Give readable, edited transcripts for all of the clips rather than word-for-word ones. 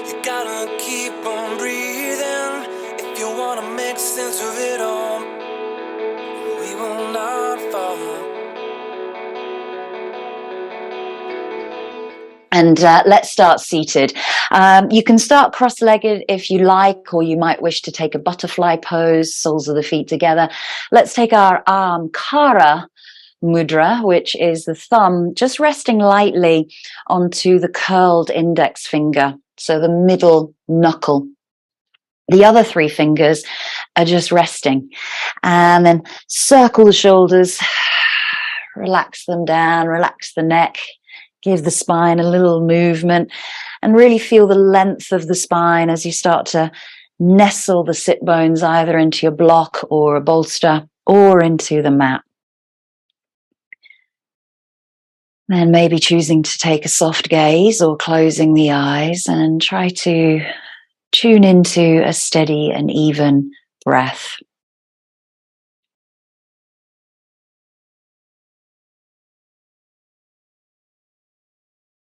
You gotta keep on breathing if you wanna make sense of it all. We will not fall. And let's start seated. You can start cross-legged if you like, or you might wish to take a butterfly pose, soles of the feet together. Let's take our Kara mudra, which is the thumb just resting lightly onto the curled index finger, so the middle knuckle. The other three fingers are just resting. And then circle the shoulders, relax them down, relax the neck. Give the spine a little movement and really feel the length of the spine as you start to nestle the sit bones either into your block or a bolster or into the mat. Then maybe choosing to take a soft gaze or closing the eyes and try to tune into a steady and even breath.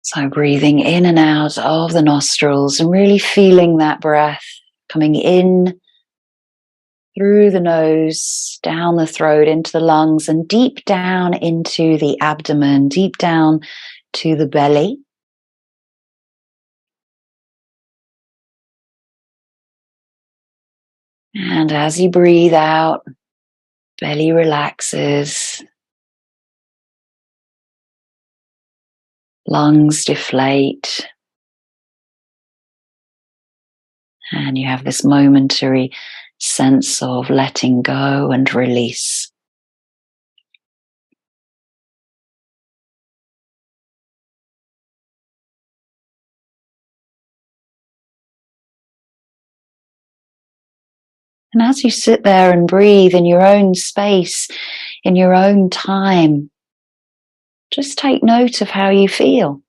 So breathing in and out of the nostrils and really feeling that breath coming in through the nose, down the throat, into the lungs, and deep down into the abdomen, deep down to the belly. And as you breathe out, belly relaxes. Lungs deflate, and you have this momentary sense of letting go and release. And as you sit there and breathe in your own space, in your own time, just take note of how you feel.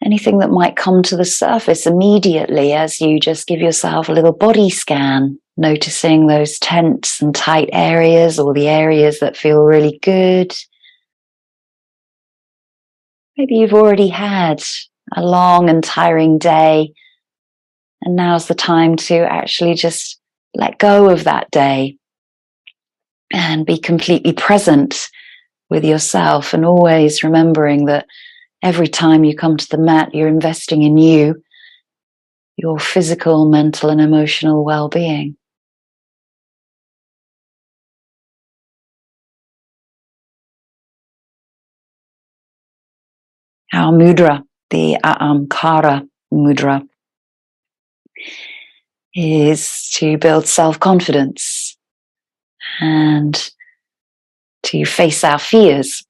Anything that might come to the surface immediately as you just give yourself a little body scan, noticing those tense and tight areas or the areas that feel really good. Maybe you've already had a long and tiring day, and now's the time to actually just let go of that day and be completely present with yourself, and always remembering that every time you come to the mat, you're investing in you, your physical, mental, and emotional well-being. Our mudra, the Kara mudra, is to build self-confidence and to face our fears,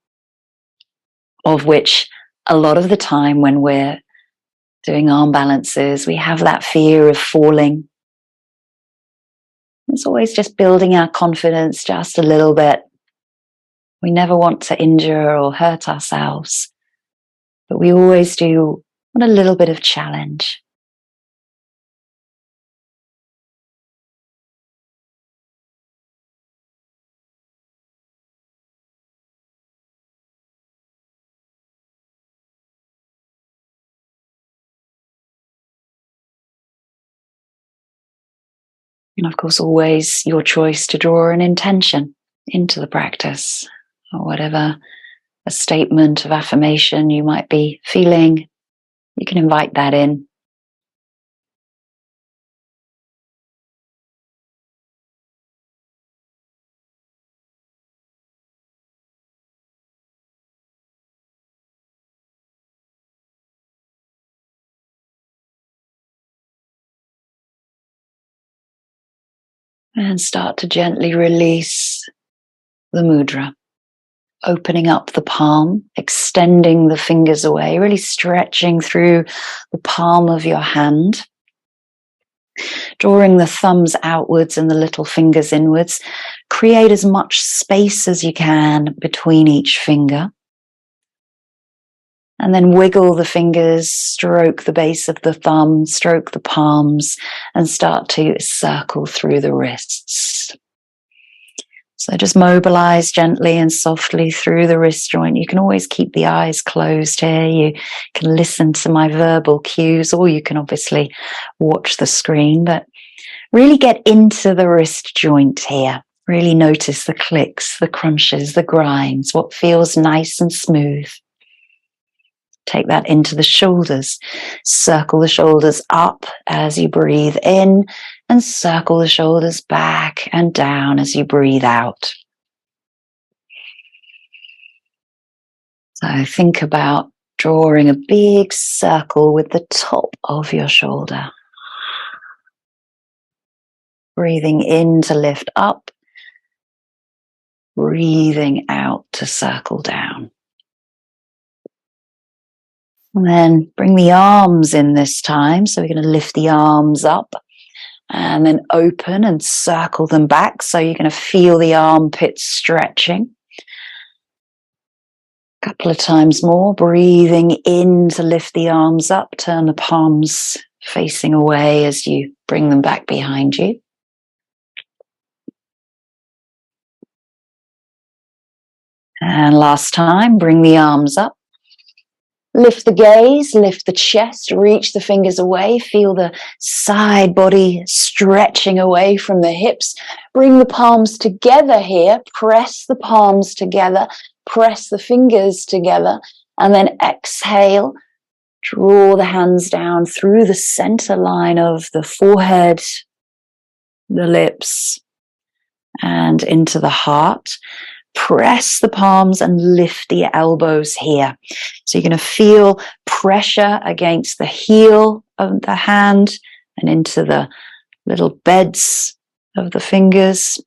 of which a lot of the time when we're doing arm balances, we have that fear of falling. It's always just building our confidence just a little bit. We never want to injure or hurt ourselves, but we always do want a little bit of challenge. And of course, always your choice to draw an intention into the practice, or whatever a statement of affirmation you might be feeling, you can invite that in. And start to gently release the mudra, opening up the palm, extending the fingers away, really stretching through the palm of your hand, drawing the thumbs outwards and the little fingers inwards. Create as much space as you can between each finger. And then wiggle the fingers, stroke the base of the thumb, stroke the palms, and start to circle through the wrists. So just mobilize gently and softly through the wrist joint. You can always keep the eyes closed here. You can listen to my verbal cues, or you can obviously watch the screen, but really get into the wrist joint here. Really notice the clicks, the crunches, the grinds, what feels nice and smooth. Take that into the shoulders. Circle the shoulders up as you breathe in, and circle the shoulders back and down as you breathe out. So think about drawing a big circle with the top of your shoulder. Breathing in to lift up, breathing out to circle down. And then bring the arms in this time. So we're going to lift the arms up and then open and circle them back. So you're going to feel the armpits stretching. A couple of times more. Breathing in to lift the arms up. Turn the palms facing away as you bring them back behind you. And last time, bring the arms up. Lift the gaze, lift the chest, reach the fingers away, feel the side body stretching away from the hips. Bring the palms together here, press the palms together, press the fingers together, and then exhale. Draw the hands down through the center line of the forehead, the lips, and into the heart. Press the palms and lift the elbows here. So you're going to feel pressure against the heel of the hand and into the little beds of the fingers.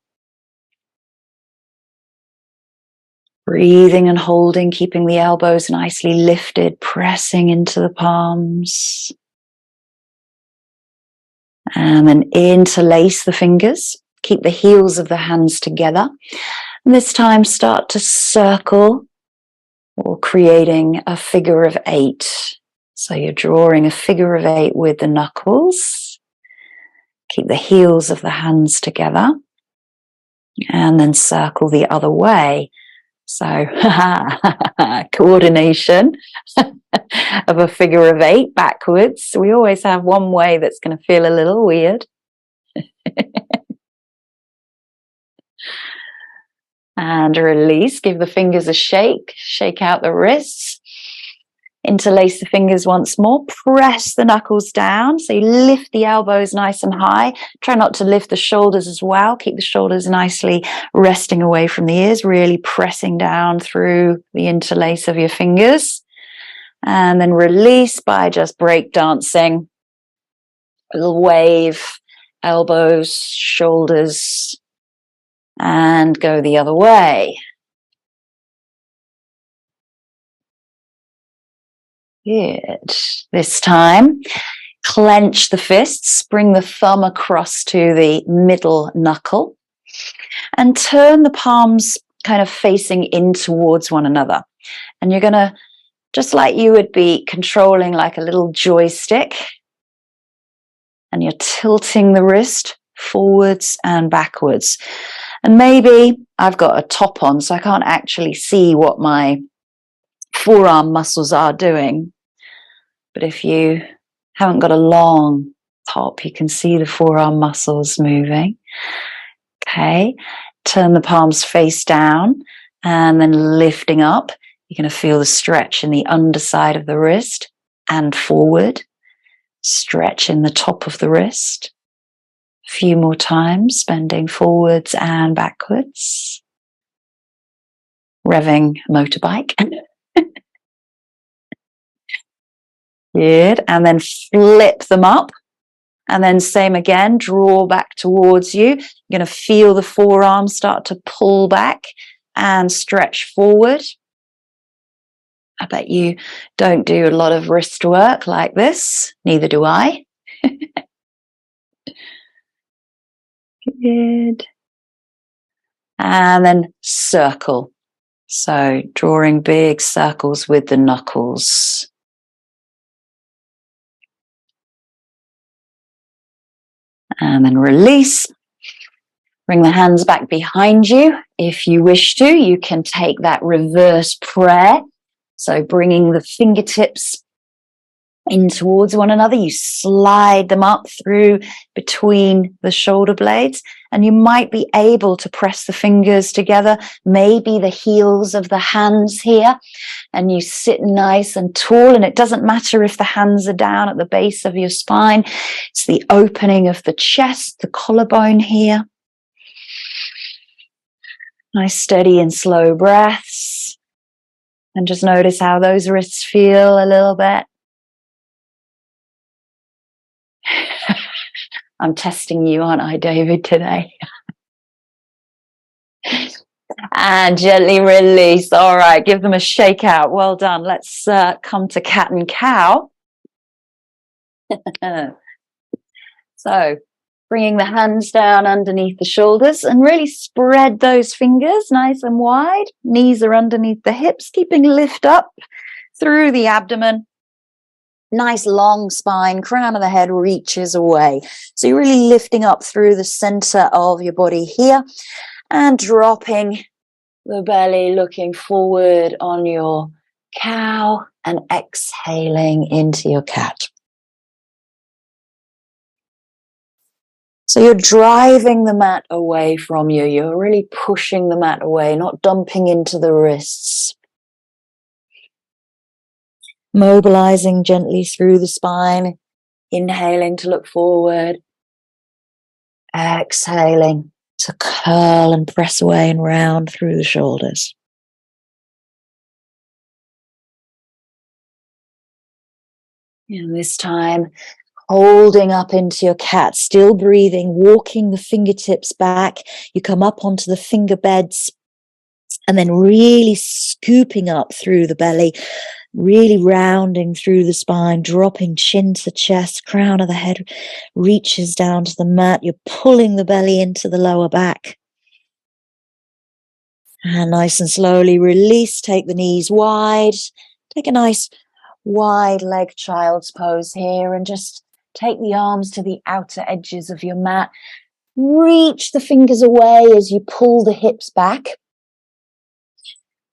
Breathing and holding, keeping the elbows nicely lifted, pressing into the palms. And then interlace the fingers. Keep the heels of the hands together. And this time start to circle or creating a figure of 8. So you're drawing a figure of 8 with the knuckles. Keep the heels of the hands together. And then circle the other way. So coordination of a figure of 8 backwards. We always have one way that's going to feel a little weird. And release, give the fingers a shake, shake out the wrists, interlace the fingers once more, press the knuckles down, so you lift the elbows nice and high, try not to lift the shoulders as well, keep the shoulders nicely resting away from the ears, really pressing down through the interlace of your fingers, and then release by just break dancing, a little wave, elbows, shoulders, and go the other way. Good. This time, clench the fists, bring the thumb across to the middle knuckle, and turn the palms kind of facing in towards one another. And you're going to, just like you would be controlling like a little joystick, and you're tilting the wrist forwards and backwards. And maybe I've got a top on, so I can't actually see what my forearm muscles are doing. But if you haven't got a long top, you can see the forearm muscles moving. Okay, turn the palms face down and then lifting up. You're going to feel the stretch in the underside of the wrist and forward. Stretch in the top of the wrist. A few more times, bending forwards and backwards. Revving a motorbike. Good. And then flip them up. And then same again, draw back towards you. You're going to feel the forearms start to pull back and stretch forward. I bet you don't do a lot of wrist work like this. Neither do I. Good. And then circle. So drawing big circles with the knuckles. And then release. Bring the hands back behind you. If you wish to, you can take that reverse prayer. So bringing the fingertips in towards one another, you slide them up through between the shoulder blades, and you might be able to press the fingers together, maybe the heels of the hands here, and you sit nice and tall. And it doesn't matter if the hands are down at the base of your spine. It's the opening of the chest, the collarbone here. Nice steady and slow breaths, and just notice how those wrists feel a little bit. I'm testing you, aren't I, David, today? And gently release. All right, give them a shake out. Well done. Let's come to cat and cow. So, bringing the hands down underneath the shoulders and really spread those fingers nice and wide. Knees are underneath the hips, keeping lift up through the abdomen. Nice long spine, crown of the head reaches away. So you're really lifting up through the center of your body here and dropping the belly, looking forward on your cow and exhaling into your cat. So you're driving the mat away from you. You're really pushing the mat away, not dumping into the wrists. Mobilizing gently through the spine, inhaling to look forward, exhaling to curl and press away and round through the shoulders. And this time, holding up into your cat, still breathing, walking the fingertips back. You come up onto the finger beds and then really scooping up through the belly, really rounding through the spine, dropping chin to chest, crown of the head reaches down to the mat. You're pulling the belly into the lower back. And nice and slowly release, take the knees wide. Take a nice wide leg child's pose here and just take the arms to the outer edges of your mat. Reach the fingers away as you pull the hips back,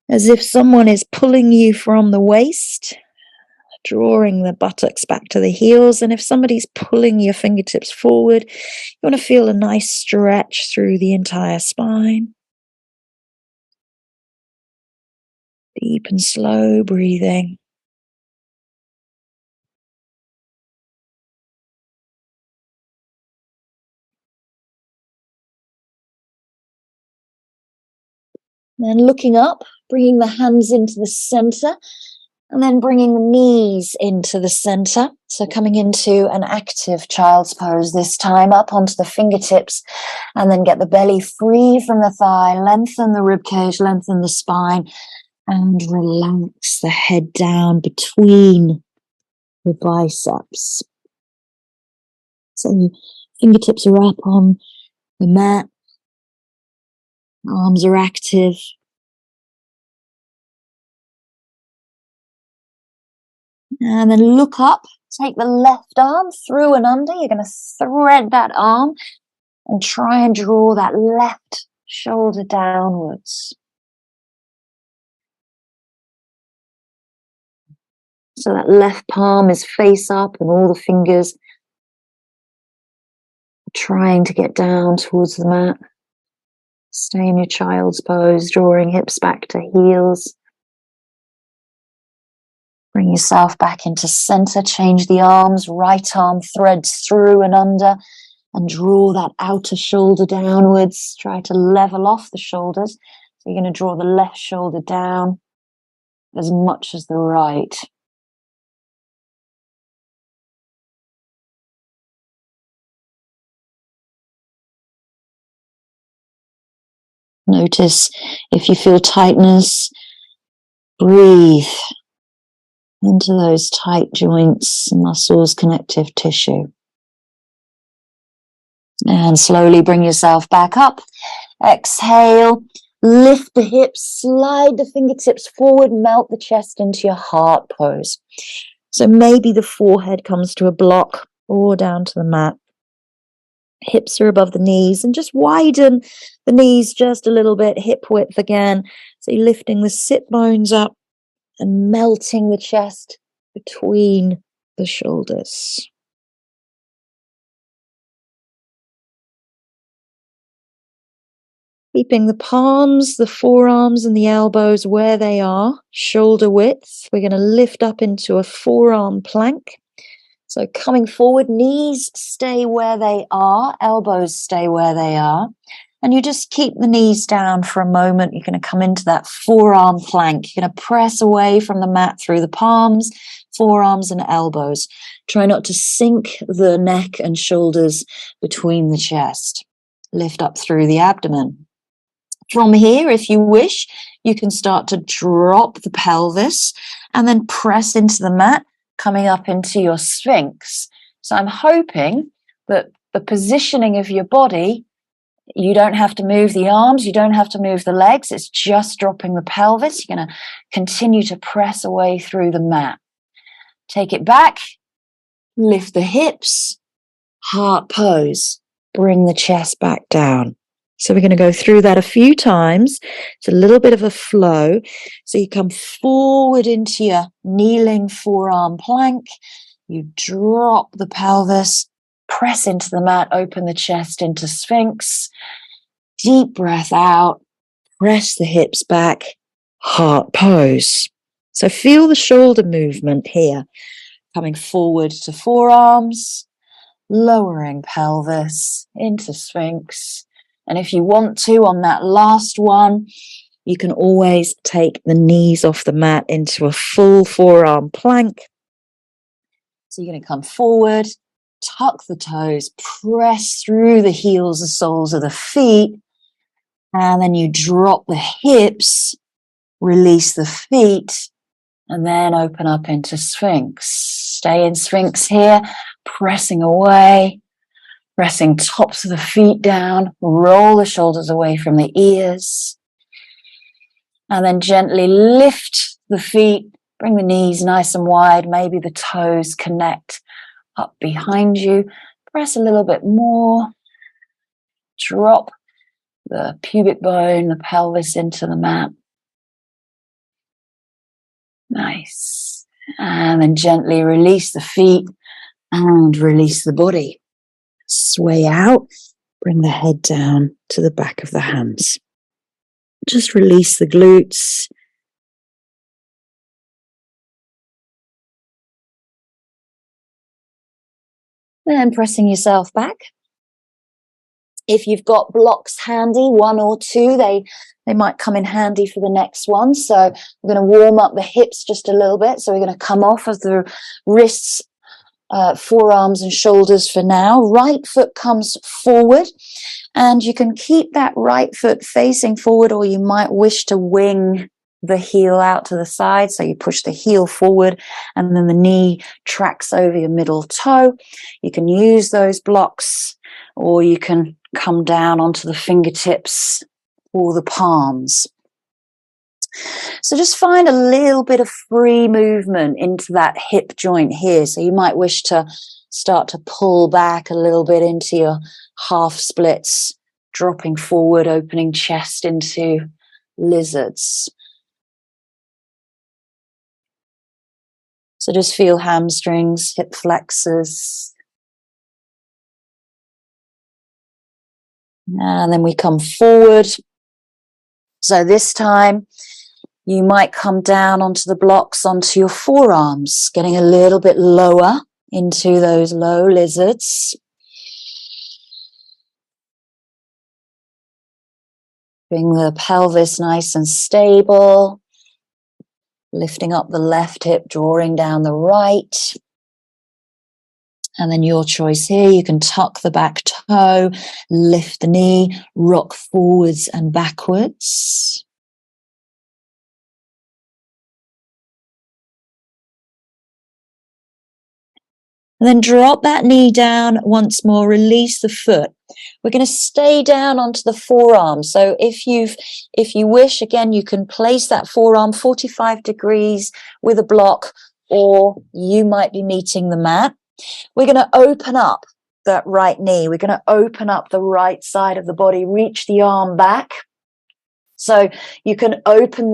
as if someone is pulling you from the waist, drawing the buttocks back to the heels. And if somebody's pulling your fingertips forward, you want to feel a nice stretch through the entire spine. Deep and slow breathing. Then looking up, bringing the hands into the center, and then bringing the knees into the center. So coming into an active child's pose this time, up onto the fingertips, and then get the belly free from the thigh, lengthen the ribcage, lengthen the spine, and relax the head down between the biceps. So your fingertips are up on the mat, arms are active. And then look up, take the left arm through and under. You're going to thread that arm and try and draw that left shoulder downwards. So that left palm is face up and all the fingers are trying to get down towards the mat. Stay in your child's pose, drawing hips back to heels. Bring yourself back into center, change the arms, right arm threads through and under, and draw that outer shoulder downwards. Try to level off the shoulders. So you're going to draw the left shoulder down as much as the right. Notice if you feel tightness, breathe into those tight joints, muscles, connective tissue. And slowly bring yourself back up. Exhale, lift the hips, slide the fingertips forward, melt the chest into your heart pose. So maybe the forehead comes to a block or down to the mat. Hips are above the knees, and just widen the knees just a little bit, hip width again. So you're lifting the sit bones up and melting the chest between the shoulders. Keeping the palms, the forearms, and the elbows where they are, shoulder width. We're going to lift up into a forearm plank. So coming forward, knees stay where they are, elbows stay where they are. And you just keep the knees down for a moment. You're going to come into that forearm plank. You're going to press away from the mat through the palms, forearms, and elbows. Try not to sink the neck and shoulders between the chest. Lift up through the abdomen. From here, if you wish, you can start to drop the pelvis and then press into the mat, coming up into your Sphinx. So I'm hoping that the positioning of your body, you don't have to move the arms, you don't have to move the legs, it's just dropping the pelvis. You're going to continue to press away through the mat. Take it back, lift the hips, heart pose, bring the chest back down. So we're going to go through that a few times. It's a little bit of a flow. So you come forward into your kneeling forearm plank. You drop the pelvis, press into the mat, open the chest into Sphinx. Deep breath out, press the hips back, heart pose. So feel the shoulder movement here. Coming forward to forearms, lowering pelvis into Sphinx. And if you want to, on that last one, you can always take the knees off the mat into a full forearm plank. So you're going to come forward, tuck the toes, press through the heels, the soles of the feet, and then you drop the hips, release the feet, and then open up into Sphinx. Stay in Sphinx here, pressing away. Pressing tops of the feet down, roll the shoulders away from the ears. And then gently lift the feet, bring the knees nice and wide. Maybe the toes connect up behind you. Press a little bit more. Drop the pubic bone, the pelvis into the mat. Nice. And then gently release the feet and release the body. Sway out, bring the head down to the back of the hands. Just release the glutes. Then pressing yourself back. If you've got blocks handy, one or two, they might come in handy for the next one. So we're going to warm up the hips just a little bit. So we're going to come off of the wrists, forearms and shoulders for now. Right foot comes forward, and you can keep that right foot facing forward, or you might wish to wing the heel out to the side. So you push the heel forward and then the knee tracks over your middle toe. You can use those blocks, or you can come down onto the fingertips or the palms. So just find a little bit of free movement into that hip joint here. So you might wish to start to pull back a little bit into your half splits, dropping forward, opening chest into lizards. So just feel hamstrings, hip flexors. And then we come forward. So this time, you might come down onto the blocks, onto your forearms, getting a little bit lower into those low lizards. Bring the pelvis nice and stable. Lifting up the left hip, drawing down the right. And then your choice here, you can tuck the back toe, lift the knee, rock forwards and backwards. And then drop that knee down once more, release the foot. We're going to stay down onto the forearm. So if you wish, again, you can place that forearm 45 degrees with a block, or you might be meeting the mat. We're going to open up that right knee. We're going to open up the right side of the body, reach the arm back. So you can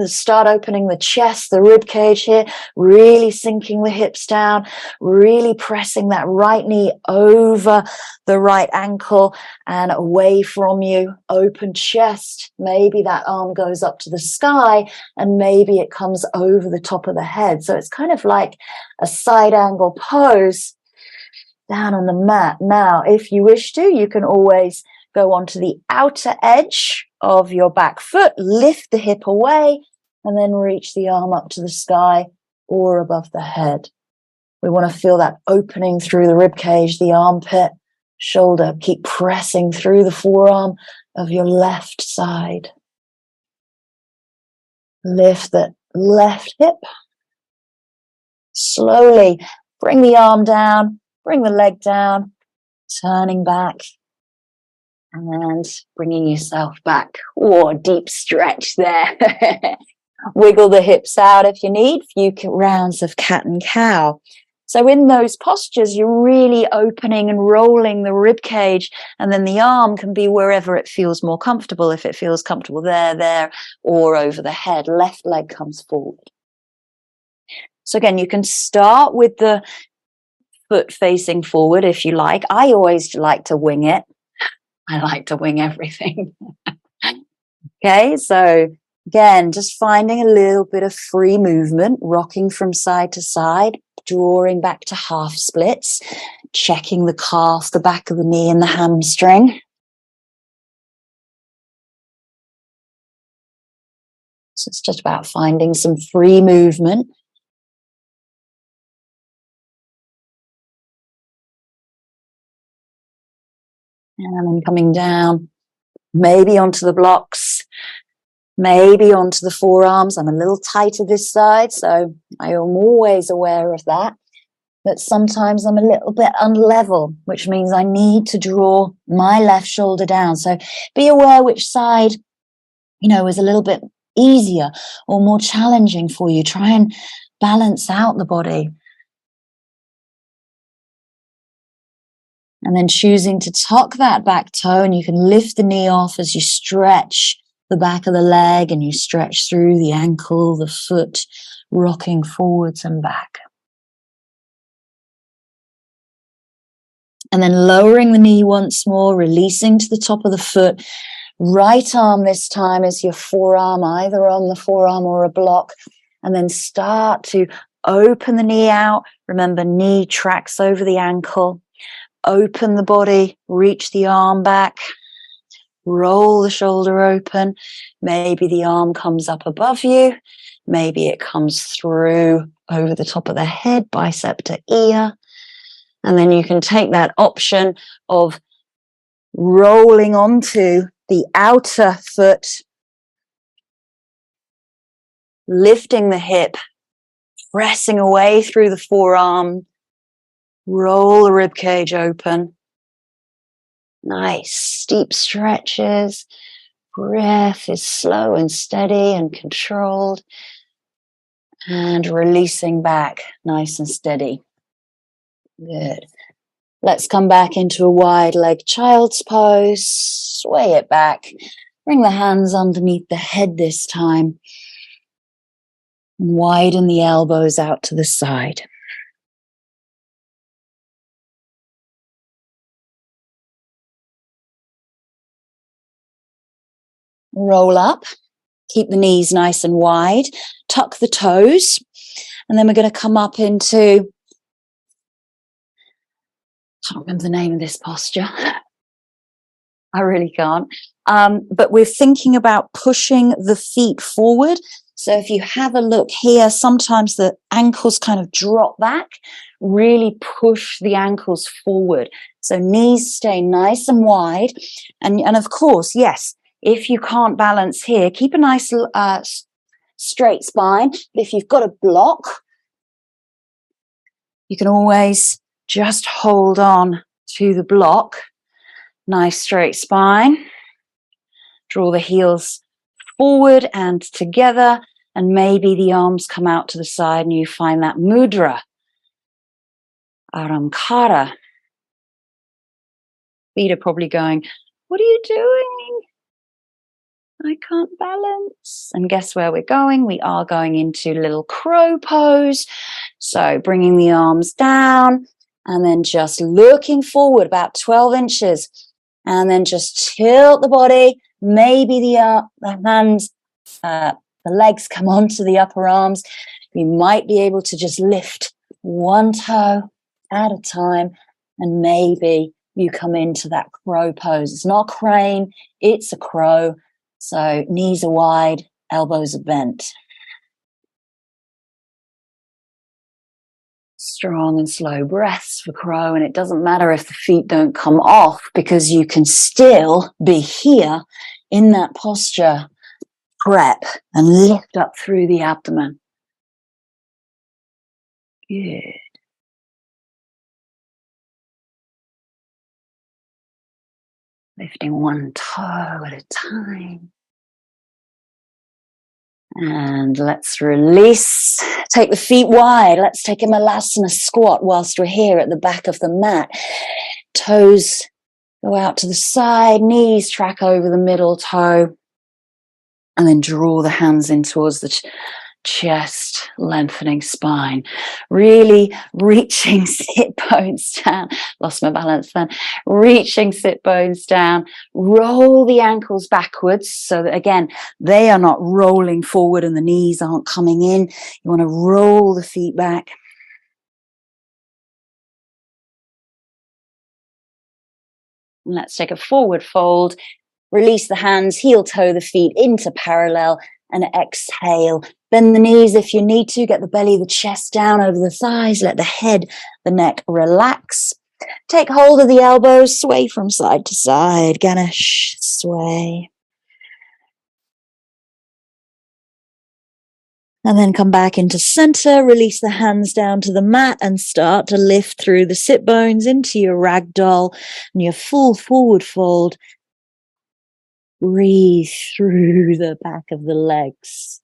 start opening the chest, the rib cage here, really sinking the hips down, really pressing that right knee over the right ankle and away from you. Open chest. Maybe that arm goes up to the sky and maybe it comes over the top of the head. So it's kind of like a side angle pose down on the mat. Now, if you wish to, you can always go onto the outer edge of your back foot, lift the hip away, and then reach the arm up to the sky or above the head. We want to feel that opening through the rib cage, the armpit, shoulder. Keep pressing through the forearm of your left side. Lift the left hip. Slowly bring the arm down, bring the leg down, turning back. And bringing yourself back. Oh, deep stretch there. Wiggle the hips out if you need. Few rounds of cat and cow. So in those postures, you're really opening and rolling the rib cage, and then the arm can be wherever it feels more comfortable. If it feels comfortable there, or over the head, left leg comes forward. So again, you can start with the foot facing forward if you like. I always like to wing it. I like to wing everything. Okay, so again, just finding a little bit of free movement, rocking from side to side, drawing back to half splits, checking the calf, the back of the knee and the hamstring. So it's just about finding some free movement. And then coming down, maybe onto the blocks, maybe onto the forearms. I'm a little tighter this side, so I am always aware of that. But sometimes I'm a little bit unlevel, which means I need to draw my left shoulder down. So be aware which side, is a little bit easier or more challenging for you. Try and balance out the body. And then choosing to tuck that back toe, and you can lift the knee off as you stretch the back of the leg and you stretch through the ankle, the foot, rocking forwards and back. And then lowering the knee once more, releasing to the top of the foot. Right arm this time is your forearm, either on the forearm or a block. And then start to open the knee out. Remember, knee tracks over the ankle. Open the body, reach the arm back, roll the shoulder open. Maybe the arm comes up above you. Maybe it comes through over the top of the head, bicep to ear. And then you can take that option of rolling onto the outer foot, lifting the hip, pressing away through the forearm. Roll the rib cage open. Nice, deep stretches. Breath is slow and steady and controlled. And releasing back, nice and steady. Good. Let's come back into a wide leg child's pose. Sway it back. Bring the hands underneath the head this time. And widen the elbows out to the side. Roll up, keep the knees nice and wide, tuck the toes, and then we're going to come up into, can't remember the name of this posture. I really can't. But we're thinking about pushing the feet forward. So if you have a look here, sometimes the ankles kind of drop back. Really push the ankles forward. So knees stay nice and wide. And of course, yes, if you can't balance here, keep a nice straight spine. But if you've got a block, you can always just hold on to the block. Nice straight spine. Draw the heels forward and together, and maybe the arms come out to the side and you find that mudra, Aramkara. Feet are probably going, what are you doing? I can't balance. And guess where we're going? We are going into little crow pose. So bringing the arms down and then just looking forward about 12 inches. And then just tilt the body. Maybe the hands, the legs come onto the upper arms. You might be able to just lift one toe at a time. And maybe you come into that crow pose. It's not crane, it's a crow. So knees are wide, elbows are bent. Strong and slow breaths for crow. And it doesn't matter if the feet don't come off, because you can still be here in that posture, prep and lift up through the abdomen. Good. Lifting one toe at a time. And let's release. Take the feet wide. Let's take a Malasana squat whilst we're here at the back of the mat. Toes go out to the side, knees track over the middle toe. And then draw the hands in towards the chest, lengthening spine. Really reaching sit bones down. Lost my balance then. Reaching sit bones down. Roll the ankles backwards so that, again, they are not rolling forward and the knees aren't coming in. You want to roll the feet back. And let's take a forward fold. Release the hands, heel toe the feet into parallel, and exhale. Bend the knees if you need to. Get the belly, the chest down over the thighs. Let the head, the neck relax. Take hold of the elbows. Sway from side to side. Ganesh, sway. And then come back into center. Release the hands down to the mat and start to lift through the sit bones into your ragdoll and your full forward fold. Breathe through the back of the legs.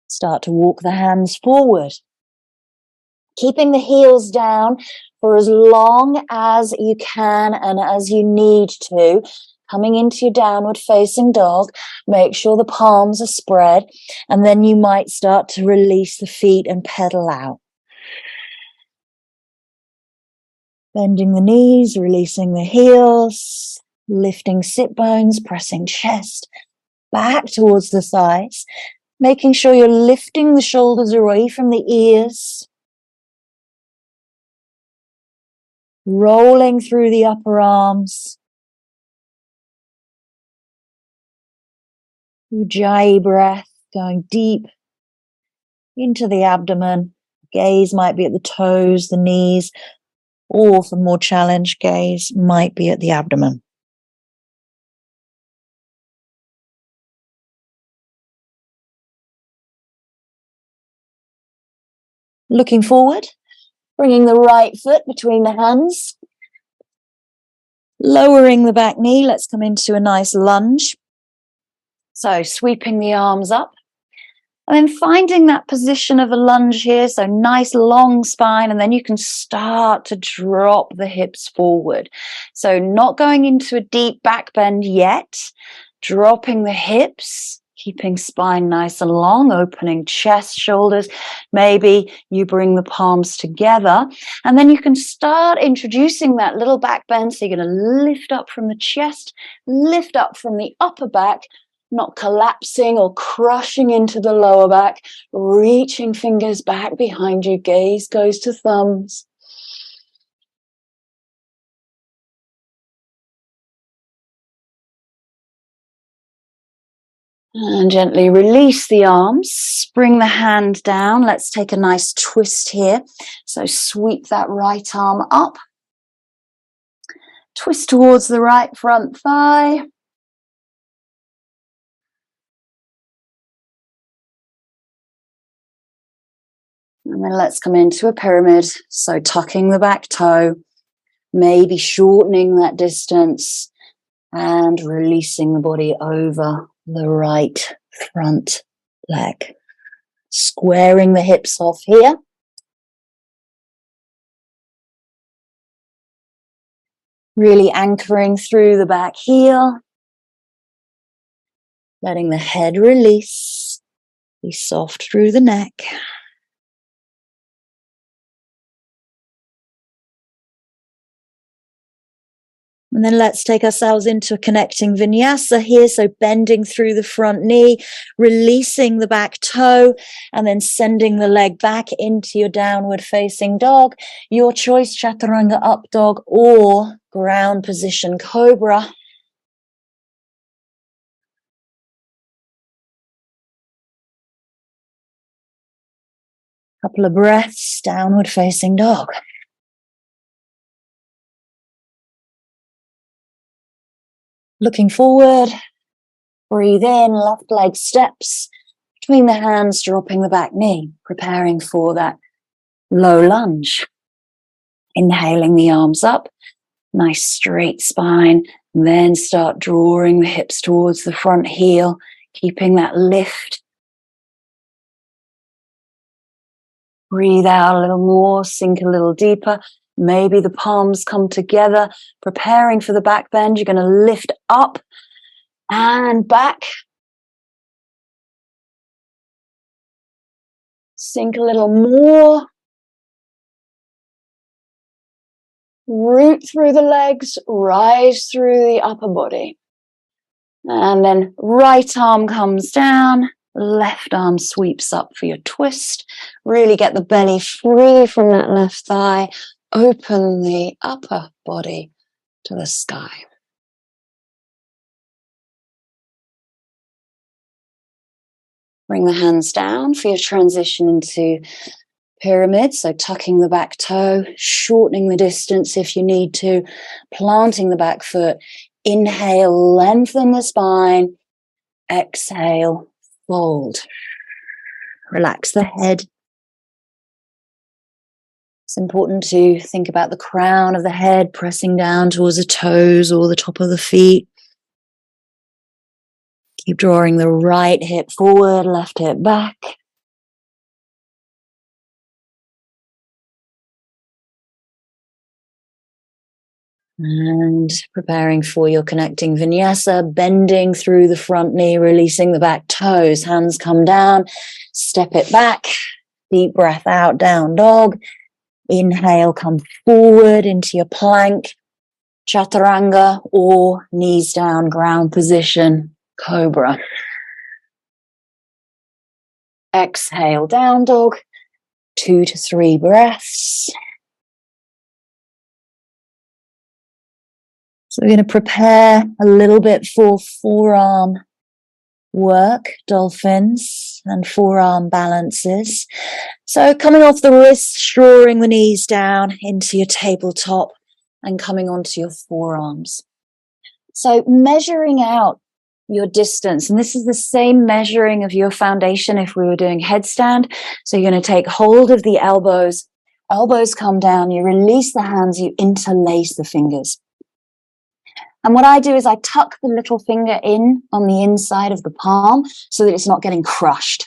Start to walk the hands forward. Keeping the heels down for as long as you can and as you need to. Coming into your downward facing dog. Make sure the palms are spread. And then you might start to release the feet and pedal out. Bending the knees, releasing the heels, lifting sit bones, pressing chest back towards the thighs, making sure you're lifting the shoulders away from the ears, rolling through the upper arms, Ujjayi breath, going deep into the abdomen. Gaze might be at the toes, the knees, or for more challenge, gaze might be at the abdomen. Looking forward, bringing the right foot between the hands, lowering the back knee. Let's come into a nice lunge. So sweeping the arms up. And then finding that position of a lunge here, so nice long spine, and then you can start to drop the hips forward. So not going into a deep back bend yet, dropping the hips, keeping spine nice and long, opening chest, shoulders. Maybe you bring the palms together, and then you can start introducing that little back bend. So you're going to lift up from the chest, lift up from the upper back, not collapsing or crushing into the lower back, reaching fingers back behind you, gaze goes to thumbs. And gently release the arms, bring the hand down. Let's take a nice twist here. So sweep that right arm up, twist towards the right front thigh. And then let's come into a pyramid. So tucking the back toe, maybe shortening that distance and releasing the body over the right front leg. Squaring the hips off here. Really anchoring through the back heel. Letting the head release. Be soft through the neck. And then let's take ourselves into a connecting vinyasa here. So bending through the front knee, releasing the back toe, and then sending the leg back into your downward facing dog. Your choice, chaturanga up dog or ground position cobra. Couple of breaths, downward facing dog. Looking forward, breathe in, left leg steps between the hands, dropping the back knee, preparing for that low lunge. Inhaling the arms up, nice straight spine, and then start drawing the hips towards the front heel, keeping that lift. Breathe out a little more, sink a little deeper. Maybe the palms come together, preparing for the back bend. You're going to lift up and back. Sink a little more. Root through the legs, rise through the upper body. And then right arm comes down, left arm sweeps up for your twist. Really get the belly free from that left thigh. Open the upper body to the sky. Bring the hands down for your transition into pyramid. So tucking the back toe, shortening the distance if you need to, planting the back foot. Inhale, lengthen the spine. Exhale, fold. Relax the head. It's important to think about the crown of the head pressing down towards the toes or the top of the feet. Keep drawing the right hip forward, left hip back. And preparing for your connecting vinyasa, bending through the front knee, releasing the back toes. Hands come down, step it back. Deep breath out, down dog. Inhale, come forward into your plank, chaturanga, or knees down, ground position, cobra. Exhale, down dog, 2 to 3 breaths. So we're going to prepare a little bit for forearm work, dolphins and forearm balances. So coming off the wrists, drawing the knees down into your tabletop and coming onto your forearms. So measuring out your distance, and this is the same measuring of your foundation if we were doing headstand. So you're going to take hold of the elbows, elbows come down, you release the hands, you interlace the fingers. And what I do is I tuck the little finger in on the inside of the palm so that it's not getting crushed.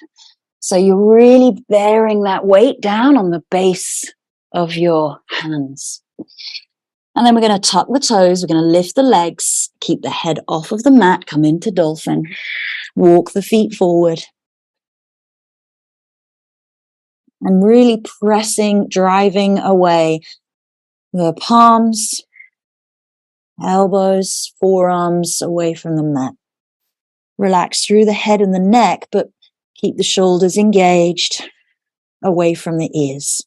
So you're really bearing that weight down on the base of your hands. And then we're going to tuck the toes, we're going to lift the legs, keep the head off of the mat, come into dolphin, walk the feet forward. And really pressing, driving away the palms, elbows, forearms away from the mat. Relax through the head and the neck, but keep the shoulders engaged away from the ears.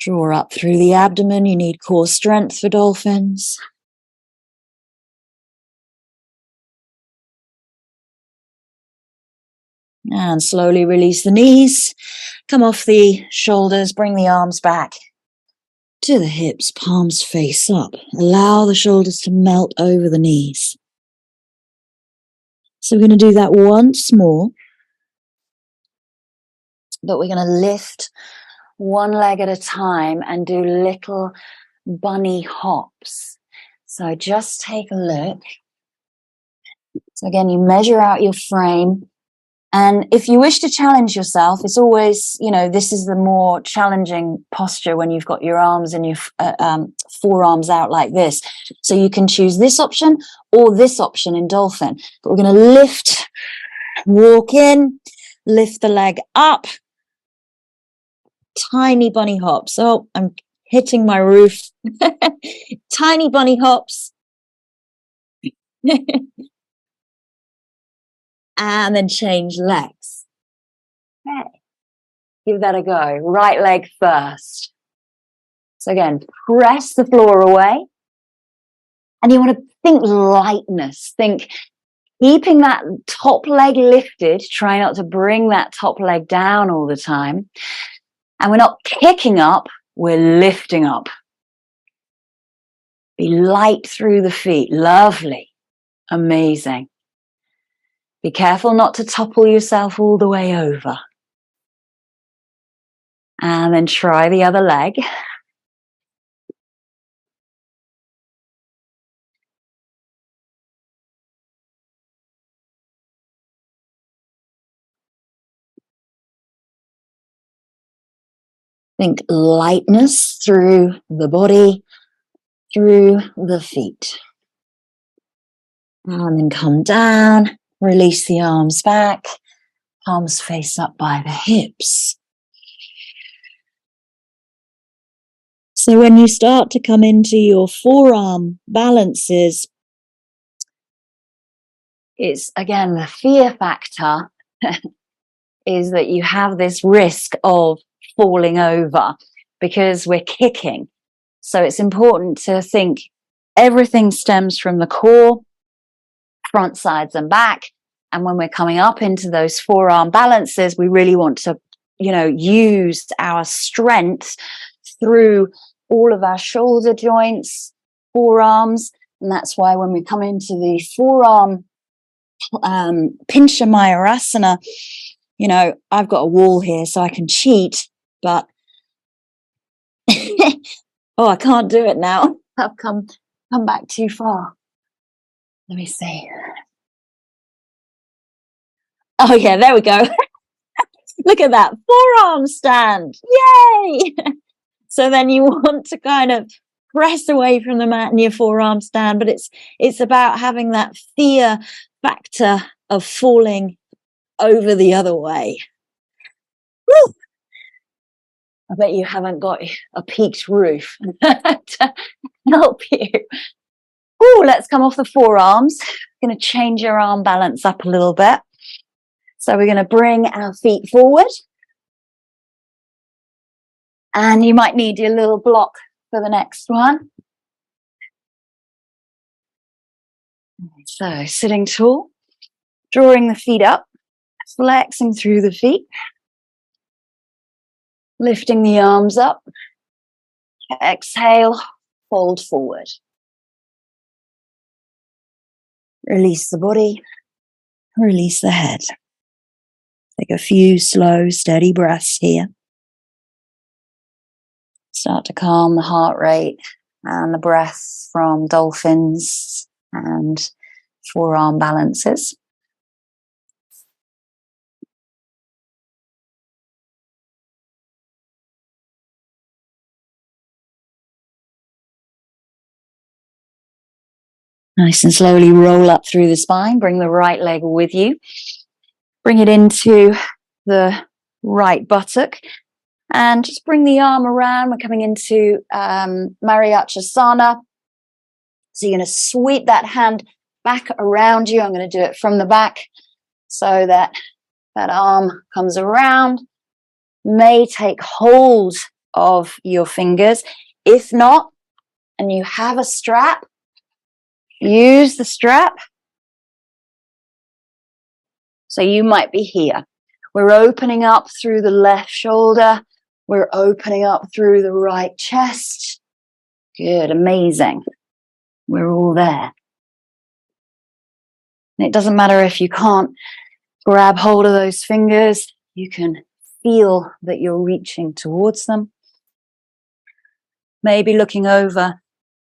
Draw up through the abdomen. You need core strength for dolphins. And slowly release the knees. Come off the shoulders, bring the arms back to the hips, palms face up. Allow the shoulders to melt over the knees. So we're going to do that once more. But we're going to lift one leg at a time and do little bunny hops. So just take a look. So again, you measure out your frame. And if you wish to challenge yourself, it's always, this is the more challenging posture when you've got your arms and your forearms out like this. So you can choose this option or this option in dolphin. But we're going to lift, walk in, lift the leg up, tiny bunny hops. Oh, I'm hitting my roof. Tiny bunny hops. And then change legs. Okay. Give that a go. Right leg first. So again, press the floor away. And you want to think lightness. Think keeping that top leg lifted. Try not to bring that top leg down all the time. And we're not kicking up, we're lifting up. Be light through the feet. Lovely. Amazing. Be careful not to topple yourself all the way over. And then try the other leg. Think lightness through the body, through the feet. And then come down, release the arms back, palms face up by the hips. So when you start to come into your forearm balances, it's again the fear factor is that you have this risk of falling over because we're kicking. So it's important to think everything stems from the core, front, sides, and back. And when we're coming up into those forearm balances, we really want to, use our strength through all of our shoulder joints, forearms. And that's why when we come into the forearm Pincha Mayurasana, I've got a wall here so I can cheat, but oh, I can't do it now. I've come back too far. Let me see. Oh yeah, there we go. Look at that forearm stand. Yay! So then you want to kind of press away from the mat in your forearm stand, but it's about having that fear factor of falling over the other way. Woo! I bet you haven't got a peaked roof to help you. Oh, let's come off the forearms. Going to change your arm balance up a little bit. So we're going to bring our feet forward. And you might need your little block for the next one. So sitting tall, drawing the feet up, flexing through the feet, lifting the arms up. Exhale, fold forward. Release the body, release the head. Take a few slow, steady breaths here. Start to calm the heart rate and the breath from dolphins and forearm balances. Nice and slowly roll up through the spine. Bring the right leg with you. Bring it into the right buttock. And just bring the arm around. We're coming into Mayurasana. So you're going to sweep that hand back around you. I'm going to do it from the back so that that arm comes around. May take hold of your fingers. If not, and you have a strap, use the strap. So you might be here. We're opening up through the left shoulder. We're opening up through the right chest. Good, amazing. We're all there. And it doesn't matter if you can't grab hold of those fingers. You can feel that you're reaching towards them. Maybe looking over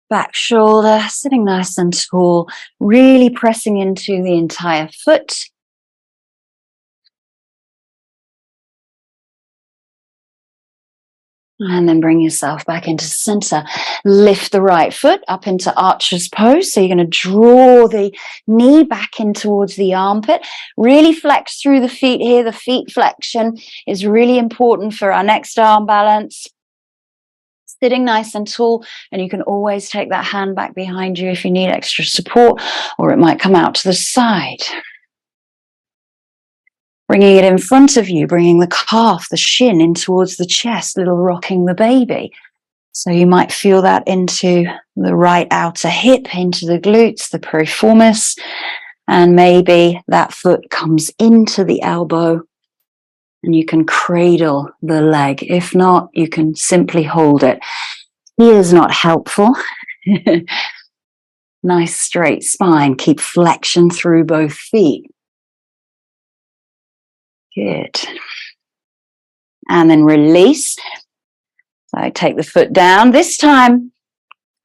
back shoulder, sitting nice and tall, really pressing into the entire foot. And then bring yourself back into center. Lift the right foot up into archer's pose. So you're going to draw the knee back in towards the armpit. Really flex through the feet here. The feet flexion is really important for our next arm balance. Sitting nice and tall, and you can always take that hand back behind you if you need extra support, or it might come out to the side. Bringing it in front of you, bringing the calf, the shin in towards the chest, little rocking the baby. So you might feel that into the right outer hip, into the glutes, the piriformis, and maybe that foot comes into the elbow and you can cradle the leg. If not, you can simply hold it. Here is not helpful. Nice straight spine. Keep flexion through both feet. Good. And then release. So take the foot down. This time,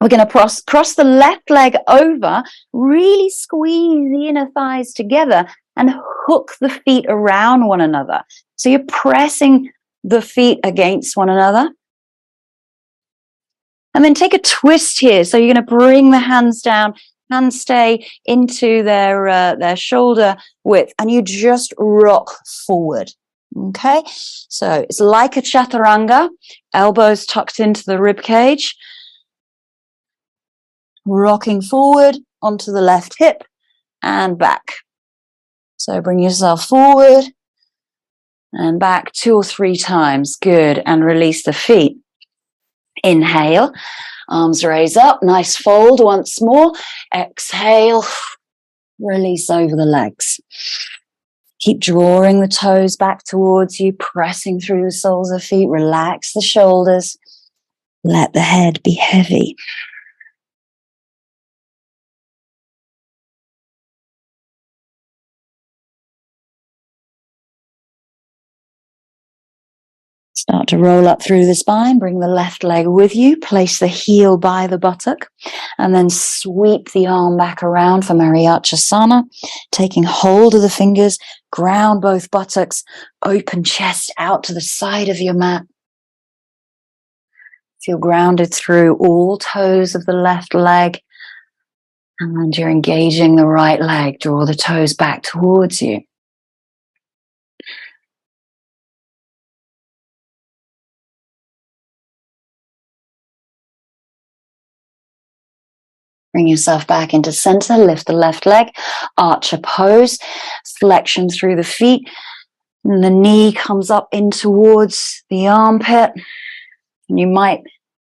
we're going to cross the left leg over, really squeeze the inner thighs together and hook the feet around one another. So you're pressing the feet against one another. And then take a twist here. So you're going to bring the hands down, hands stay into their shoulder width, and you just rock forward. Okay, so it's like a chaturanga, elbows tucked into the rib cage, rocking forward onto the left hip and back. So bring yourself forward and back 2 or 3 times. Good, and release the feet. Inhale, arms raise up, nice fold once more. Exhale, release over the legs. Keep drawing the toes back towards you, pressing through the soles of feet. Relax the shoulders. Let the head be heavy. Start to roll up through the spine. Bring the left leg with you. Place the heel by the buttock. And then sweep the arm back around for Mayurasana. Taking hold of the fingers. Ground both buttocks. Open chest out to the side of your mat. Feel grounded through all toes of the left leg. And you're engaging the right leg. Draw the toes back towards you. Bring yourself back into center. Lift the left leg. Archer pose. Flexion through the feet. And the knee comes up in towards the armpit. And you might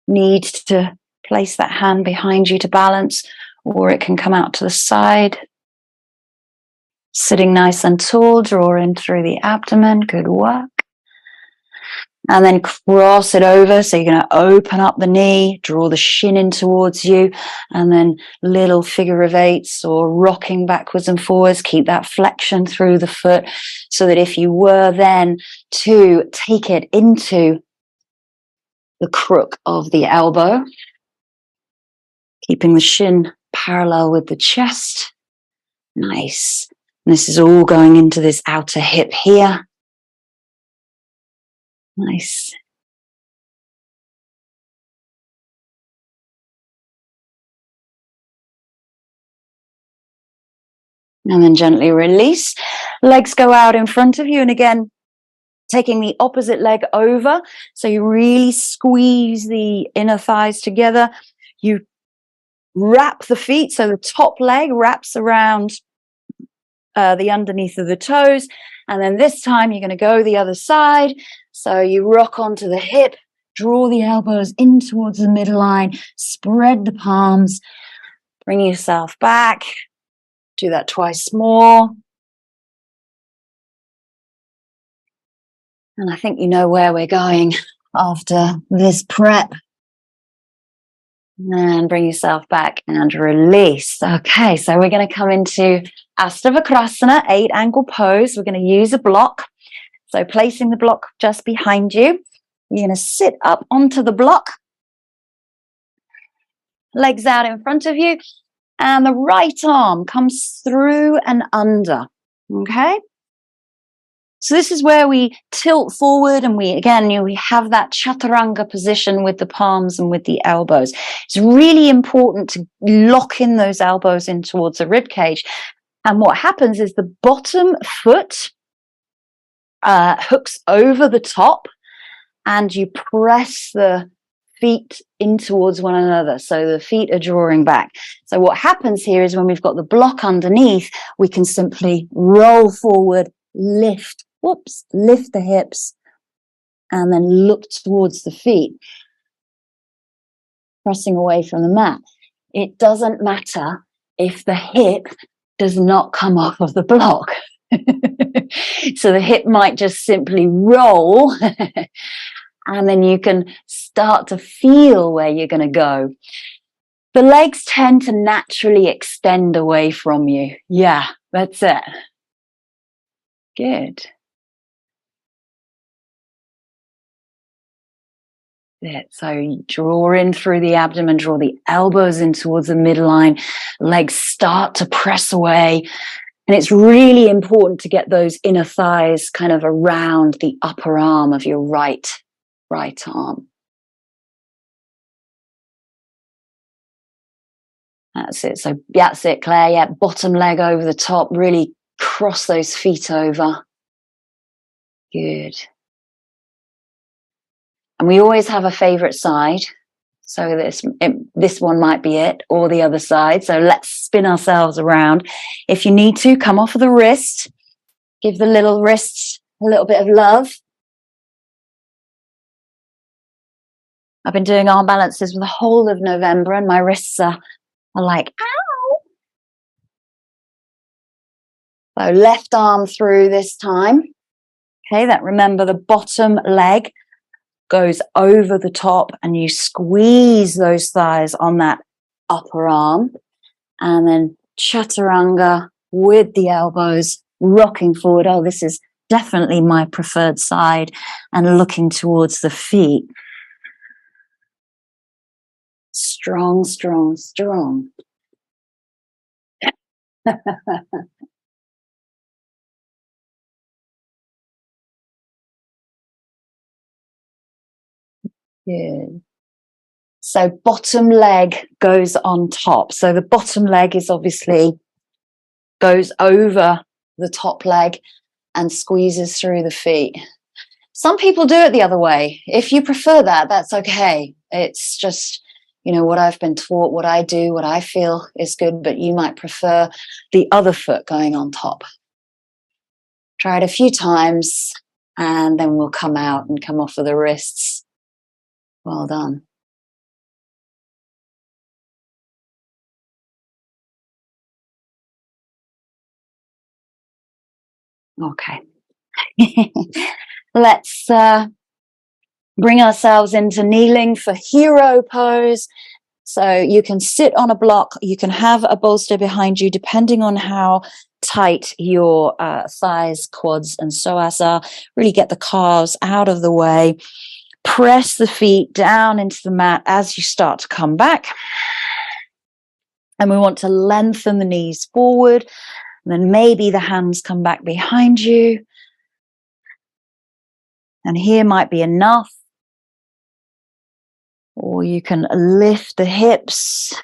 need to place that hand behind you to balance, or it can come out to the side. Sitting nice and tall. Draw in through the abdomen. Good work. And then cross it over. So you're going to open up the knee, draw the shin in towards you, and then little figure of eights or rocking backwards and forwards. Keep that flexion through the foot so that if you were then to take it into the crook of the elbow, keeping the shin parallel with the chest. Nice. And this is all going into this outer hip here. Nice. And then gently release. Legs go out in front of you. And again, taking the opposite leg over. So you really squeeze the inner thighs together. You wrap the feet. So the top leg wraps around the underneath of the toes. And then this time you're going to go the other side. So you rock onto the hip, draw the elbows in towards the midline, spread the palms, bring yourself back. Do that twice more. And I think you know where we're going after this prep. And bring yourself back and release. Okay, so we're going to come into Ashtavakrasana, 8-angle pose. We're going to use a block. So placing the block just behind you. You're going to sit up onto the block. Legs out in front of you. And the right arm comes through and under. Okay? So this is where we tilt forward and we have that chaturanga position with the palms and with the elbows. It's really important to lock in those elbows in towards the rib cage. And what happens is the bottom foot hooks over the top and you press the feet in towards one another. So the feet are drawing back. So what happens here is when we've got the block underneath, we can simply roll forward, lift the hips, and then look towards the feet, pressing away from the mat. It doesn't matter if the hip does not come off of the block. So the hip might just simply roll and then you can start to feel where you're going to go. The legs tend to naturally extend away from you. Yeah, that's it. Good. So you draw in through the abdomen, draw the elbows in towards the midline, legs start to press away. And it's really important to get those inner thighs kind of around the upper arm of your right arm. That's it. So that's it, Claire. Yeah, bottom leg over the top. Really cross those feet over. Good. And we always have a favorite side. So this one might be it, or the other side. So let's spin ourselves around. If you need to, come off of the wrist. Give the little wrists a little bit of love. I've been doing arm balances for the whole of November and my wrists are like, ow. So left arm through this time. Okay, remember the bottom leg goes over the top and you squeeze those thighs on that upper arm. And then chaturanga with the elbows rocking forward. Oh, this is definitely my preferred side, and looking towards the feet. Strong, strong, strong. Good. So bottom leg goes on top. So the bottom leg is obviously goes over the top leg and squeezes through the feet. Some people do it the other way. If you prefer that, that's okay. It's just, what I've been taught, what I do, what I feel is good, but you might prefer the other foot going on top. Try it a few times and then we'll come out and come off of the wrists. Well done. Okay. Let's bring ourselves into kneeling for hero pose. So you can sit on a block, you can have a bolster behind you, depending on how tight your thighs, quads, and psoas are. Really get the calves out of the way. Press the feet down into the mat as you start to come back. And we want to lengthen the knees forward. And then maybe the hands come back behind you. And here might be enough. Or you can lift the hips,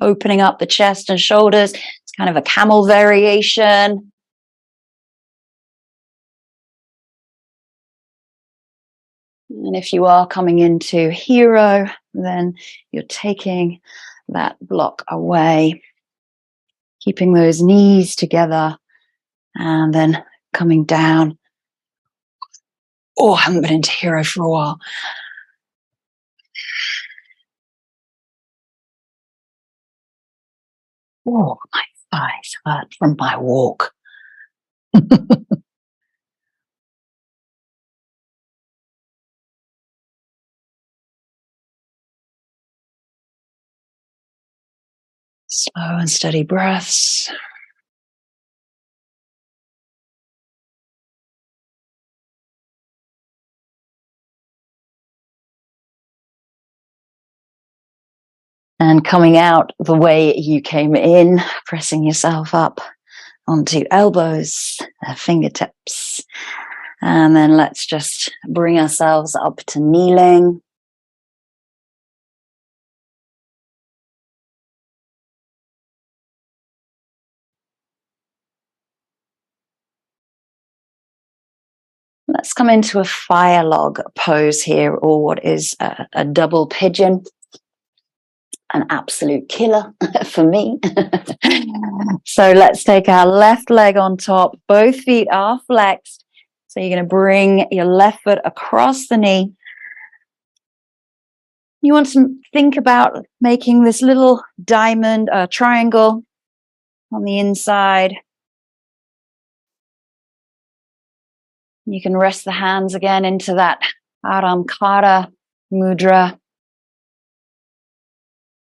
opening up the chest and shoulders. It's kind of a camel variation. And if you are coming into hero, then you're taking that block away, keeping those knees together, and then coming down. Oh, I haven't been into hero for a while. Oh, my thighs hurt from my walk. Slow and steady breaths. And coming out the way you came in, pressing yourself up onto elbows, fingertips. And then let's just bring ourselves up to kneeling. Let's come into a fire log pose here, or what is a double pigeon. An absolute killer for me. So let's take our left leg on top. Both feet are flexed. So you're going to bring your left foot across the knee. You want to think about making this little diamond, triangle on the inside. You can rest the hands again into that Aramkara mudra.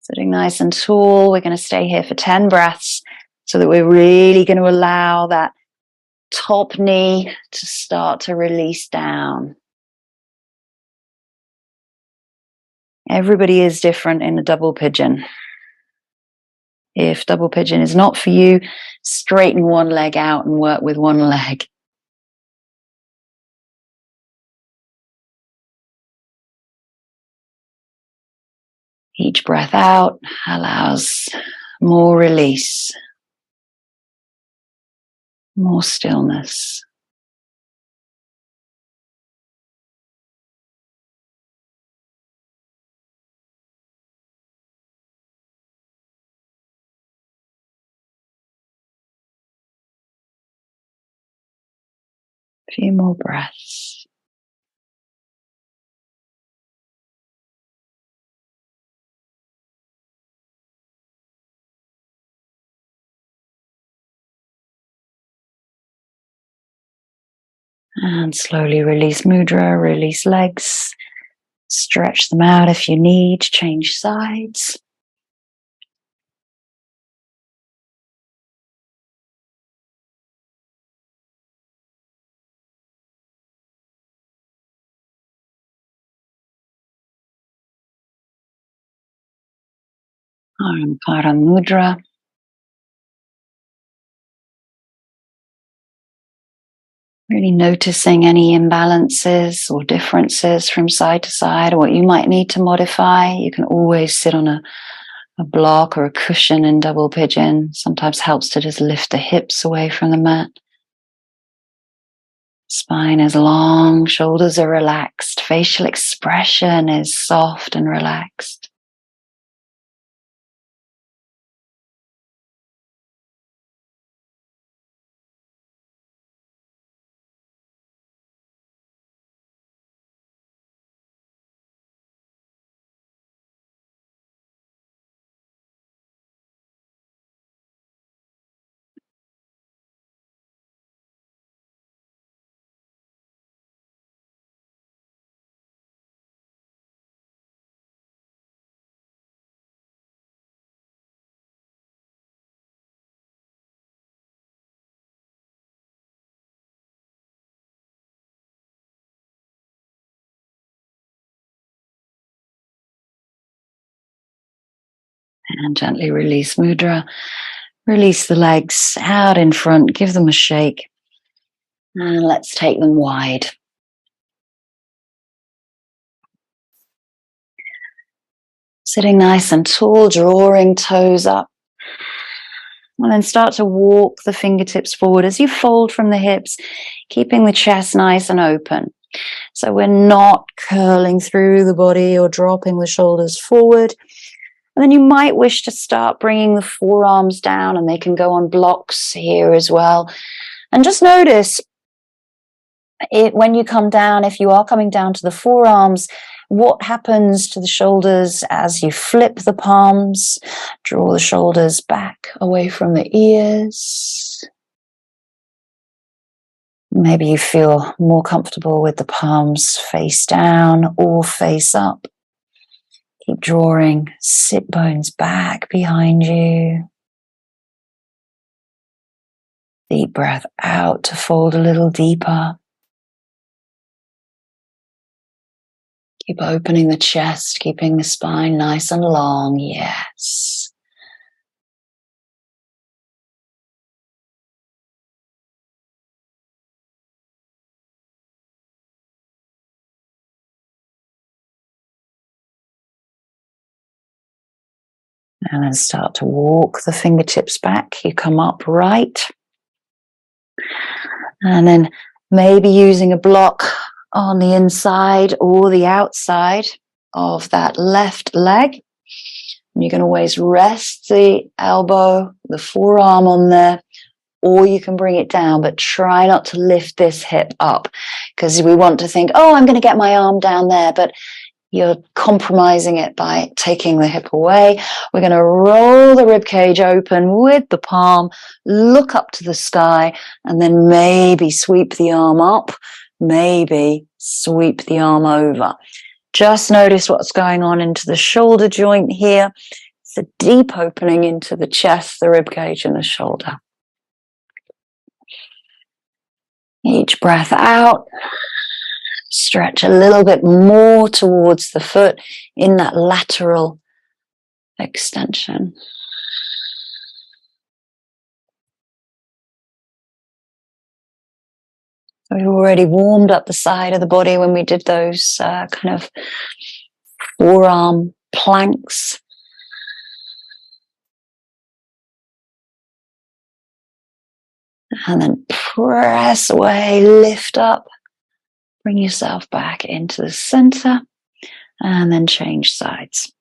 Sitting nice and tall. We're going to stay here for 10 breaths so that we're really going to allow that top knee to start to release down. Everybody is different in a double pigeon. If double pigeon is not for you, straighten one leg out and work with one leg. Each breath out allows more release, more stillness. A few more breaths. And slowly release mudra, release legs. Stretch them out if you need, change sides. Aramkara mudra. Really noticing any imbalances or differences from side to side, or what you might need to modify. You can always sit on a block or a cushion in double pigeon. Sometimes helps to just lift the hips away from the mat. Spine is long, shoulders are relaxed, facial expression is soft and relaxed. And gently release mudra. Release the legs out in front, give them a shake. And let's take them wide. Sitting nice and tall, drawing toes up. And then start to walk the fingertips forward as you fold from the hips, keeping the chest nice and open. So we're not curling through the body or dropping the shoulders forward. And then you might wish to start bringing the forearms down, and they can go on blocks here as well. And just notice when you come down, if you are coming down to the forearms, what happens to the shoulders as you flip the palms, draw the shoulders back away from the ears. Maybe you feel more comfortable with the palms face down or face up. Keep drawing sit bones back behind you. Deep breath out to fold a little deeper. Keep opening the chest, keeping the spine nice and long. Yes. And then start to walk the fingertips back. You come upright. And then maybe using a block on the inside or the outside of that left leg. And you can always rest the elbow, the forearm on there, or you can bring it down, but try not to lift this hip up because we want to think, oh, I'm going to get my arm down there, but you're compromising it by taking the hip away. We're going to roll the rib cage open with the palm, look up to the sky, and then maybe sweep the arm up, maybe sweep the arm over. Just notice what's going on into the shoulder joint here. It's a deep opening into the chest, the rib cage, and the shoulder. Each breath out. Stretch a little bit more towards the foot in that lateral extension. We've already warmed up the side of the body when we did those kind of forearm planks. And then press away, lift up. Bring yourself back into the center and then change sides.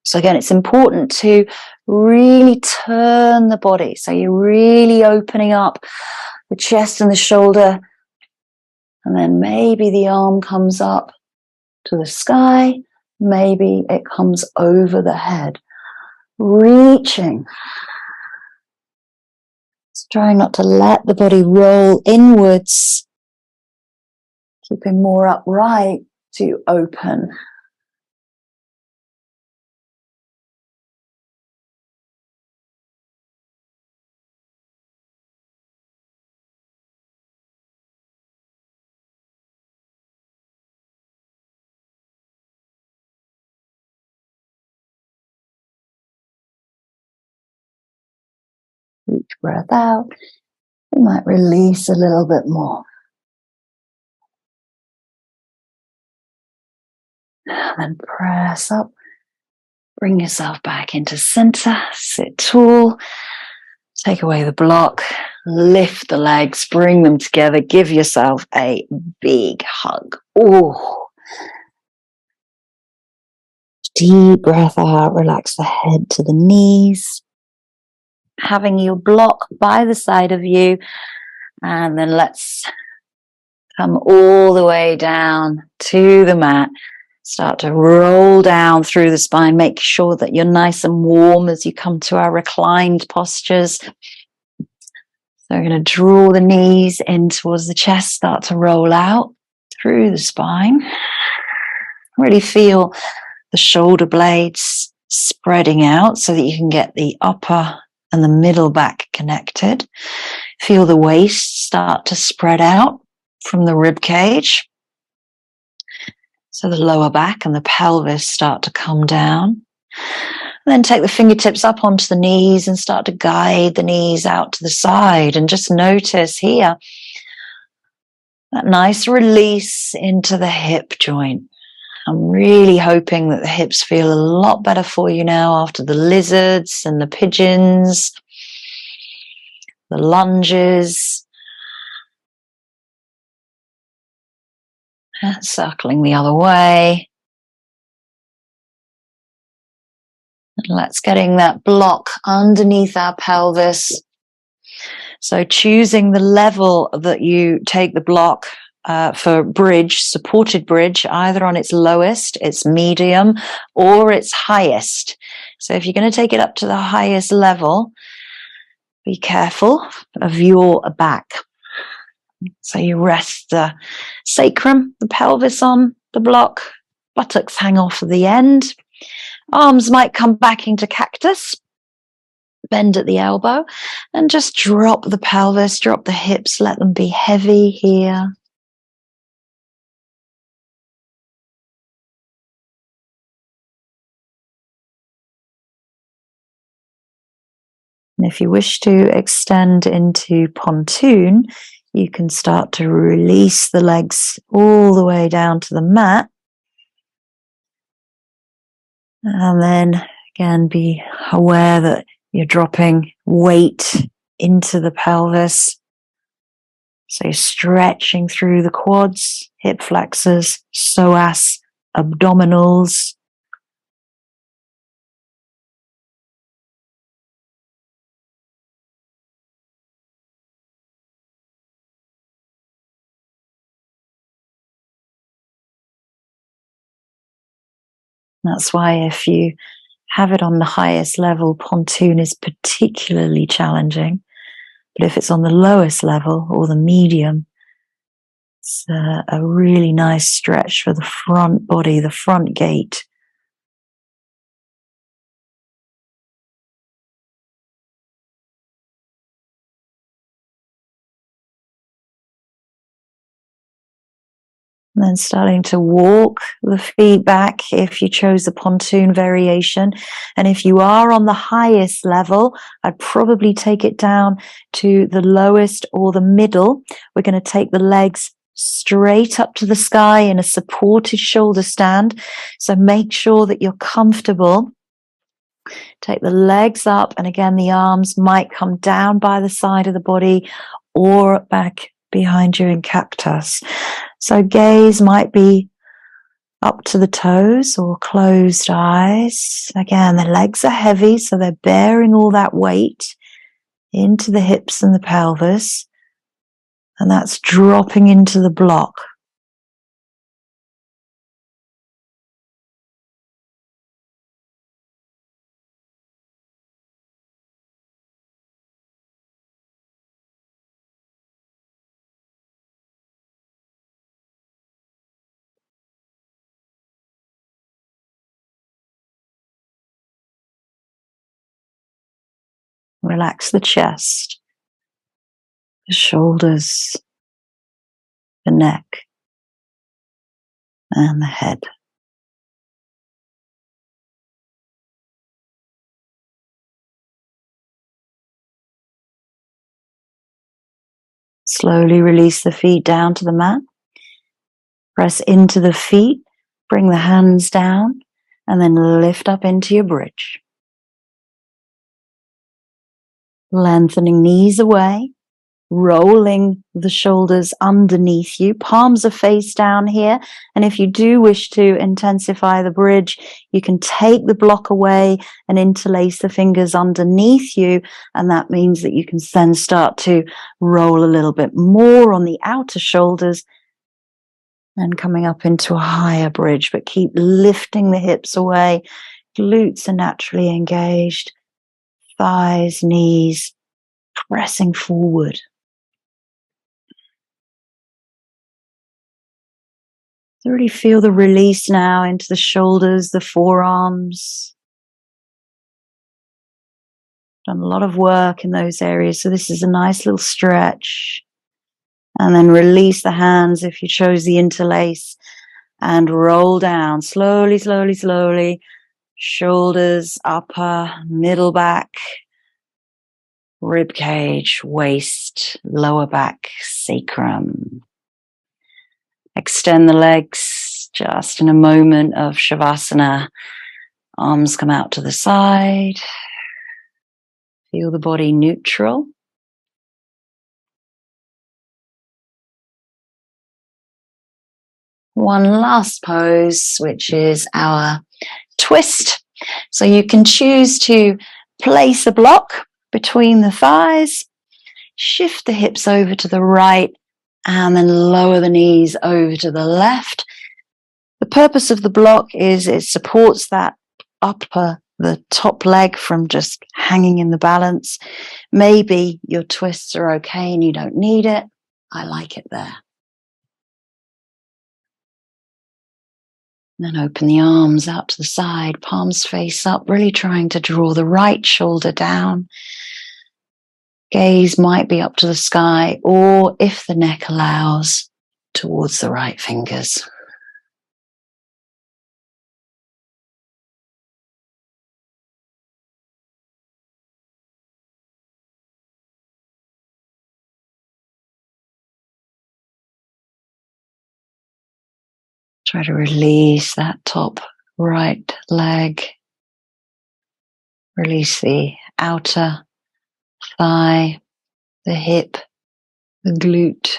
So again, it's important to really turn the body. So you're really opening up the chest and the shoulder. And then maybe the arm comes up to the sky. Maybe it comes over the head. Reaching. Just trying not to let the body roll inwards. Keeping more upright to open. Each breath out, you might release a little bit more. And then press up. Bring yourself back into center. Sit tall. Take away the block. Lift the legs. Bring them together. Give yourself a big hug. Oh. Deep breath out. Relax the head to the knees. Having your block by the side of you. And then let's come all the way down to the mat. Start to roll down through the spine. Make sure that you're nice and warm as you come to our reclined postures. So we're going to draw the knees in towards the chest. Start to roll out through the spine. Really feel the shoulder blades spreading out so that you can get the upper and the middle back connected. Feel the waist start to spread out from the rib cage. So the lower back and the pelvis start to come down. And then take the fingertips up onto the knees and start to guide the knees out to the side. And just notice here that nice release into the hip joint. I'm really hoping that the hips feel a lot better for you now after the lizards and the pigeons, the lunges. And circling the other way. And let's getting that block underneath our pelvis. So choosing the level that you take the block for bridge, supported bridge, either on its lowest, its medium, or its highest. So if you're going to take it up to the highest level, be careful of your back. So you rest the sacrum, the pelvis on the block, buttocks hang off at the end. Arms might come back into cactus, bend at the elbow, and just drop the pelvis, drop the hips, let them be heavy here. And if you wish to extend into pontoon, you can start to release the legs all the way down to the mat. And then Again, be aware that you're dropping weight into the pelvis. So you're stretching through the quads, hip flexors, psoas, abdominals. That's why if you have it on the highest level, pontoon is particularly challenging. But if it's on the lowest level or the medium, it's a really nice stretch for the front body, the front gate. And then starting to walk the feet back if you chose the pontoon variation. And if you are on the highest level, I'd probably take it down to the lowest or the middle. We're going to take the legs straight up to the sky in a supported shoulder stand. So make sure that you're comfortable. Take the legs up, and again, the arms might come down by the side of the body or back behind you in cactus. So gaze might be up to the toes or closed eyes. Again, the legs are heavy, so they're bearing all that weight into the hips and the pelvis, and that's dropping into the block. Relax the chest, the shoulders, the neck, and the head. Slowly release the feet down to the mat. Press into the feet, bring the hands down, and then lift up into your bridge. Lengthening knees away, rolling the shoulders underneath you. Palms are face down here. And if you do wish to intensify the bridge, you can take the block away and interlace the fingers underneath you. And that means that you can then start to roll a little bit more on the outer shoulders and coming up into a higher bridge. But keep lifting the hips away. Glutes are naturally engaged. Thighs, knees, pressing forward. So really feel the release now into the shoulders, the forearms. Done a lot of work in those areas. So this is a nice little stretch. And then release the hands if you chose the interlace. And roll down slowly, slowly, slowly. Shoulders, upper, middle back, rib cage, waist, lower back, sacrum. Extend the legs just in a moment of Shavasana. Arms come out to the side. Feel the body neutral. One last pose, which is our twist. So you can choose to place a block between the thighs, shift the hips over to the right, and then lower the knees over to the left. The purpose of the block is it supports that the top leg from just hanging in the balance. Maybe your twists are okay and you don't need it. I like it there. Then open the arms out to the side, palms face up, really trying to draw the right shoulder down. Gaze might be up to the sky, or if the neck allows, towards the right fingers. Try to release that top right leg. Release the outer thigh, the hip, the glute.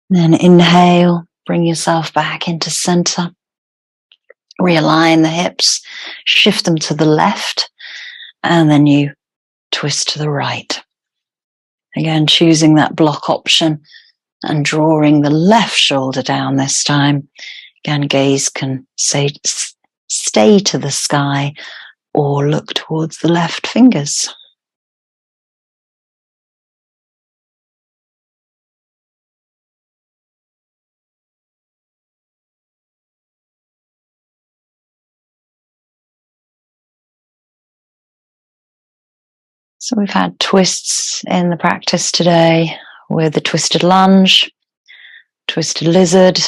Then inhale, bring yourself back into center. Realign the hips, shift them to the left, and then you twist to the right. Again, choosing that block option and drawing the left shoulder down this time. Again, gaze can stay to the sky or look towards the left fingers. So we've had twists in the practice today with the twisted lunge, twisted lizard,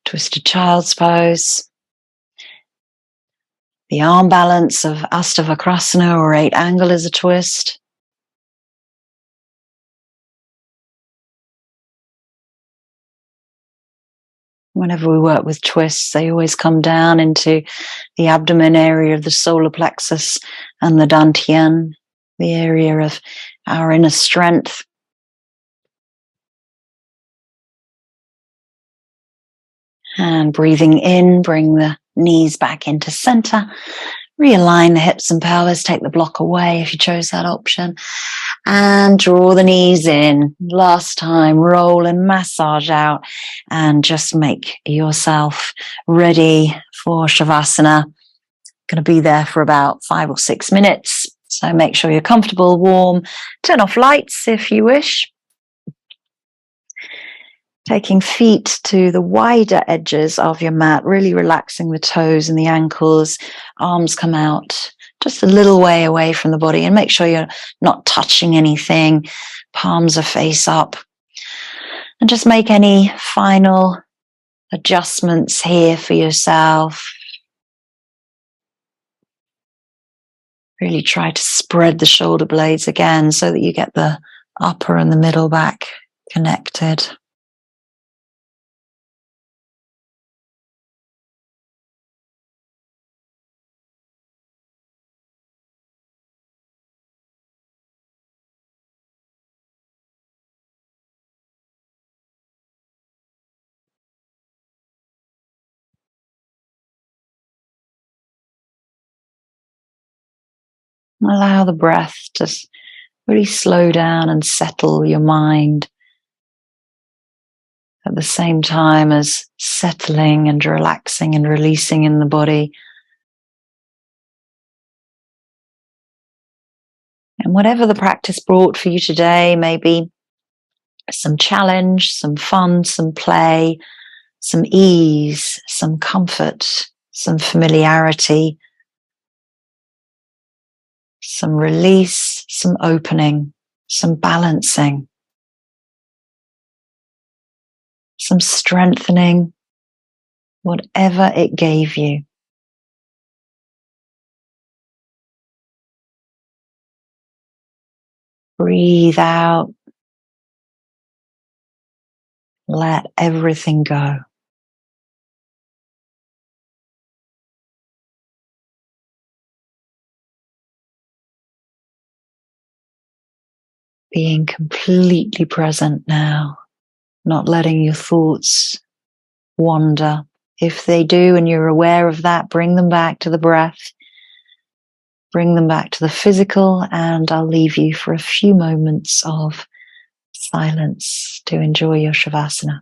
twisted child's pose, the arm balance of Astavakrasana or 8 angle is a twist. Whenever we work with twists, they always come down into the abdomen area of the solar plexus and the dantian, the area of our inner strength. And breathing in, bring the knees back into center. Realign the hips and pelvis, take the block away if you chose that option. And draw the knees in. Last time, roll and massage out. And just make yourself ready for Shavasana. Going to be there for about 5 or 6 minutes. So make sure you're comfortable, warm. Turn off lights if you wish. Taking feet to the wider edges of your mat, really relaxing the toes and the ankles. Arms come out just a little way away from the body, and make sure you're not touching anything. Palms are face up. And just make any final adjustments here for yourself. Really try to spread the shoulder blades again so that you get the upper and the middle back connected. Allow the breath to really slow down and settle your mind at the same time as settling and relaxing and releasing in the body. And whatever the practice brought for you today, maybe some challenge, some fun, some play, some ease, some comfort, some familiarity, some release, some opening, some balancing, some strengthening, whatever it gave you. Breathe out. Let everything go. Being completely present now, not letting your thoughts wander. If they do and you're aware of that, bring them back to the breath. Bring them back to the physical, and I'll leave you for a few moments of silence to enjoy your Shavasana.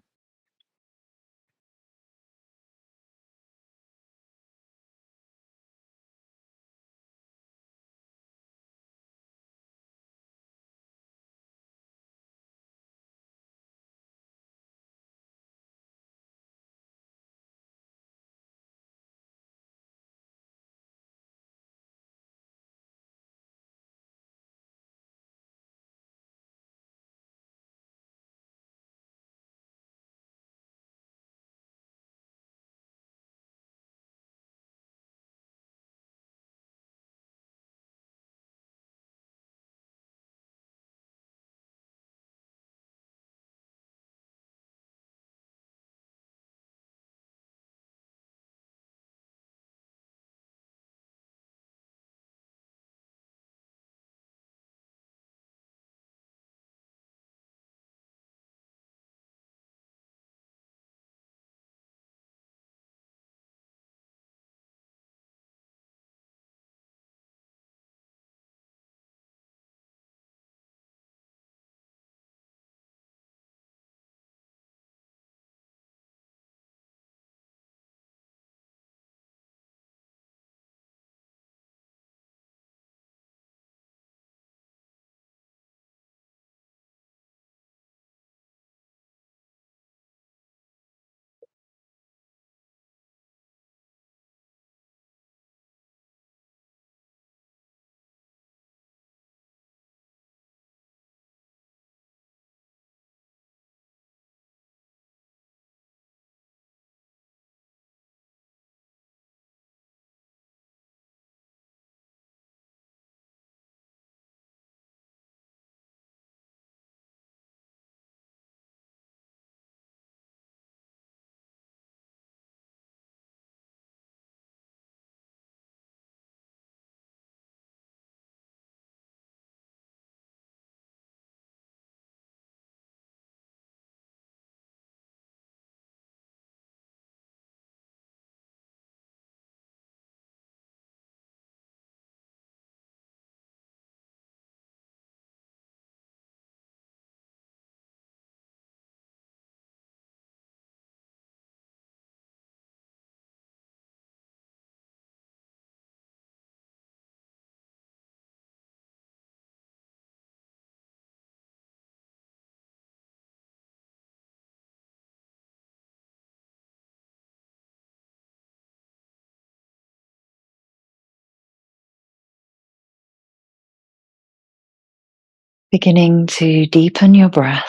Beginning to deepen your breath.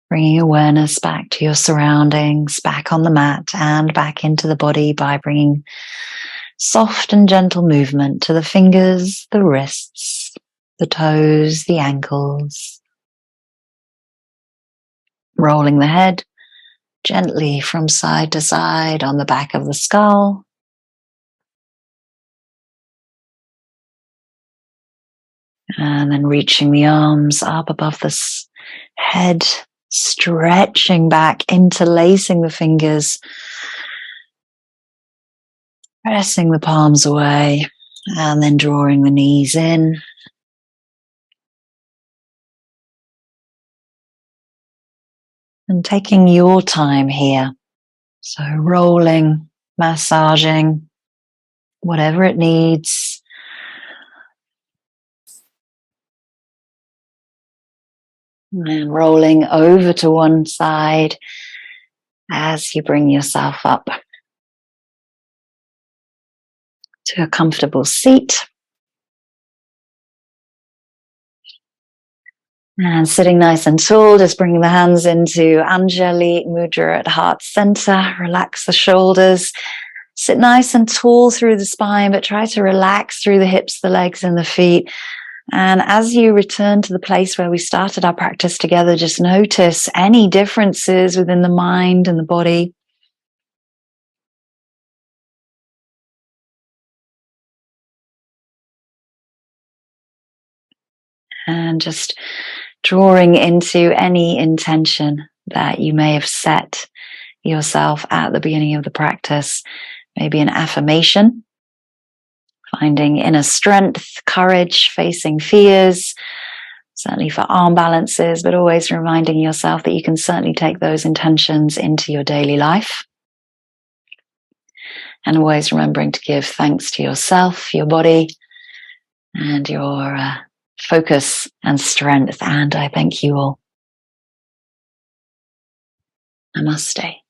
Bringing awareness back to your surroundings, back on the mat and back into the body by bringing soft and gentle movement to the fingers, the wrists, the toes, the ankles. Rolling the head gently from side to side on the back of the skull. And then reaching the arms up above the head, stretching back, interlacing the fingers, pressing the palms away, and then drawing the knees in. And taking your time here. So rolling, massaging, whatever it needs. And then rolling over to one side as you bring yourself up to a comfortable seat. And sitting nice and tall, just bringing the hands into Anjali Mudra at heart center. Relax the shoulders. Sit nice and tall through the spine, but try to relax through the hips, the legs, and the feet. And as you return to the place where we started our practice together, just notice any differences within the mind and the body. And just drawing into any intention that you may have set yourself at the beginning of the practice. Maybe an affirmation, finding inner strength, courage, facing fears, certainly for arm balances, but always reminding yourself that you can certainly take those intentions into your daily life. And always remembering to give thanks to yourself, your body, and your focus and strength. And I thank you all. Namaste.